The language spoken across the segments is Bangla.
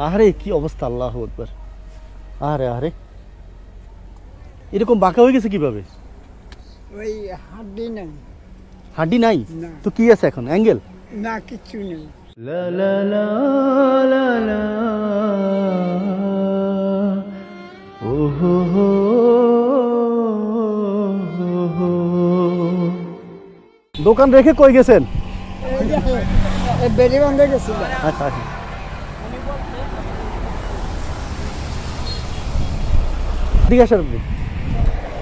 আরে কি অবস্থা, আল্লাহু আকবার। আরে আরে এরকম বাঁকা হয়ে গেছে কিভাবে? ওই হাড্ডি নাই। হাড্ডি নাই? না। তো কি আছে এখন, অ্যাঙ্গেল? না, কিচ্ছু নেই। লা লা লা লা লা ও হো হো হো। দোকান রেখে কই গেছেন? বেরি বন্ধ গেছিল। আচ্ছা আচ্ছা, ঠিক আছে।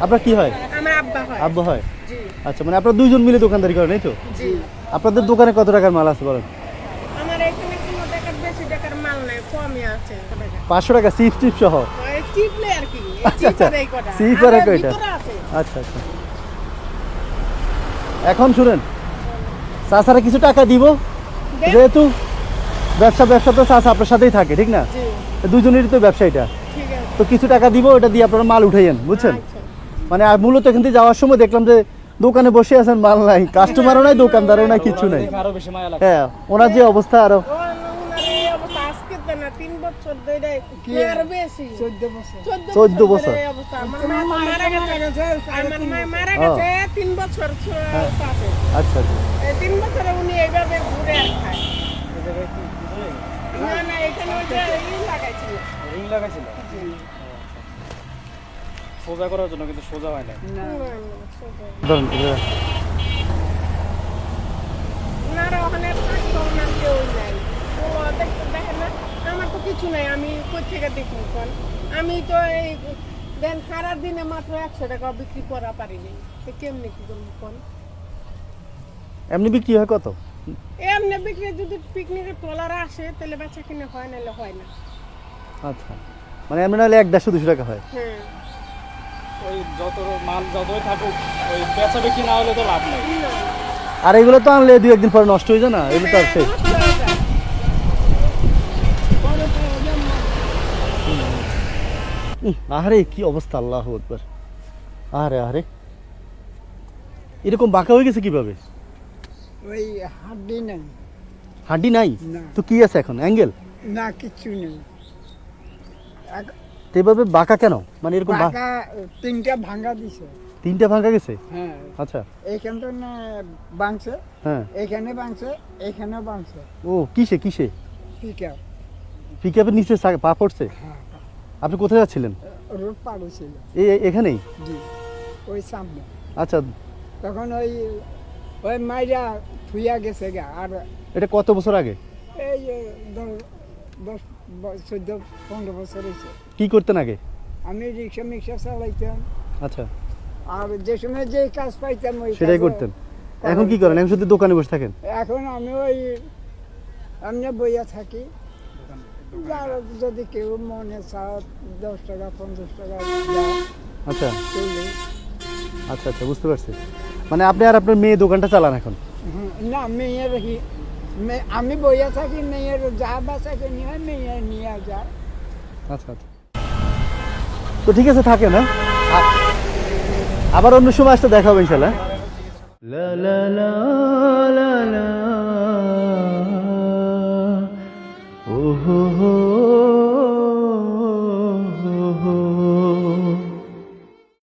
আপনার কি হয়? আমার আব্বা হয়। আব্বা হয়? জি আচ্ছা, মানে আপনারা দুইজন মিলে দোকানদারি করেন, এই তো? জি। আপনাদের দোকানে কত টাকার মাল আছে বলেন? আমার এখানে কোনো টাকার বেশি টাকার মাল নাই, কমই আছে। 500 টাকা চিপস টিপ সহ? ওই চিপলে আর কি, আচ্ছা আচ্ছা, চিপারে কটা। চিপারে আর কয়টা? ভিতরে আছে। আচ্ছা আচ্ছা। এখন শুনেন, চাচারা কিছু টাকা দিব, দেন। যেহেতু ব্যবসা তো চাচা আপনার সাথেই থাকে, ঠিক না? জি দুজনেরই তো ব্যবসা এটা, ঠিক আছে। তো কিছু টাকা দিব, ওটা দিয়ে আপনারা মাল উঠাইয়েন, বুঝছেন? আচ্ছা। মানে আর মূলত এখান থেকে যাওয়ার সময় দেখলাম যে দোকানে বসে আছেন, মাল নাই, কাস্টমারও নাই, দোকানদারও নাই, কিছু নাই। হ্যাঁ, ওনার যে অবস্থা আরো। ওনার এই অবস্থা আজকে তো না, 3 বছর ধরে কি আর বেশি। 14 বছর। 14 বছর। ধরে এই অবস্থা। আমার মা মারা গেছে। আমার মা মারা গেছে 3 বছর আছে। আচ্ছা আচ্ছা, এই 3 বছরে উনি এইভাবে ঘুরে আর খায়। না না, এখানে ওইটা লাগাইছিল। রিং লাগাইছিল সোজা করার জন্য, কিন্তু সোজা হয় না। না, ধরুন। ওনারা ওখানে থাকতো, ওনার কেউ নাই। ও দেখেন না, আমার তো কিছু নাই, আমি কই থেকে দেখুন কোন। আমি তো এই দেন সারা দিনে মাত্র 100 টাকা বিক্রি করা পারিনি, তো কেমনি কি করবো কোন? এমনি বিক্রি হয় কত? এমনি বিক্রি যদি পিকনিকের ট্রলার আসে তাহলে বাচ্চা কিনে হয়, নাহলে হয় না। আচ্ছা, মানে এমনি নাহলে 150-200 টাকা হয়। হ্যাঁ ওই যত মাল যতই থাকুক, ওই বেচা বিক্রি না হলে তো লাভ নেই। না, আর এগুলো তো আনলে 2-1 দিন পরে নষ্ট হয়ে যায় না, এগুলো তো আর শেষ। নষ্ট হয়ে যায়। পরে তো জমা। আরে কি অবস্থা, আল্লাহু আকবার। আরে আরে এরকম বাঁকা হয়ে গেছে কিভাবে? ওই হাড্ডি নাই। হাড্ডি নাই? না। তো কি আছে এখন, অ্যাঙ্গেল? না, কিচ্ছু নেই। তো এভাবে বাঁকা কেন, মানে এরকম পাকা 3টা ভাঙা দিছে। 3টা ভাঙা গেছে? হ্যাঁ, আচ্ছা। এইখানটা না বাংছে, হ্যাঁ। এখানে বাংছে, এখানেও বাংছে। ও কিসে কিসে? পিকআপ। পিকআপের নিচে পা পড়ছে? হ্যাঁ, আপনি কোথায় যাচ্ছিলেন? রোড পার হয়েছিল। এখানেই? জি, ওই সামনে। আচ্টা, তখন ওই ওই মাইরা থুইয়া গেছে গা। আর এটা কত বছর আগে? এই 10 14-15 বছর হয়েছে। কি করতেন আগে? আমি রিক্সা চালাইতাম। আচ্ছা, আর যে সময় যে কাজ পাইতাম ওই সেটাই কাজও করতেন। এখন কি করেন? এখন শুধু দোকানে বসে থাকেন? এখন আমি ওই এমনি বইয়া থাকি। যার যদি কেউ মনে চায় 10 টাকা 50 টাকা দেয়, আচ্ছা চলে। আচ্ছা আচ্ছা, বুঝতে পারছি। মানে আপনি আর আপনার মেয়ে দোকানটা চালান এখন? না, মেয়ের আমি বইয়া থাকি, মেয়ের যা বাসা কিনি হয় মেয়ে নিয়ে যায়। আচ্ছা আচ্ছা, তো ঠিক আছে, থাকেন। হ্যাঁ, আবার অন্য সময় আসতে দেখা হবে ইনশাল্লাহ। লা লা লা লা লা ও হো হো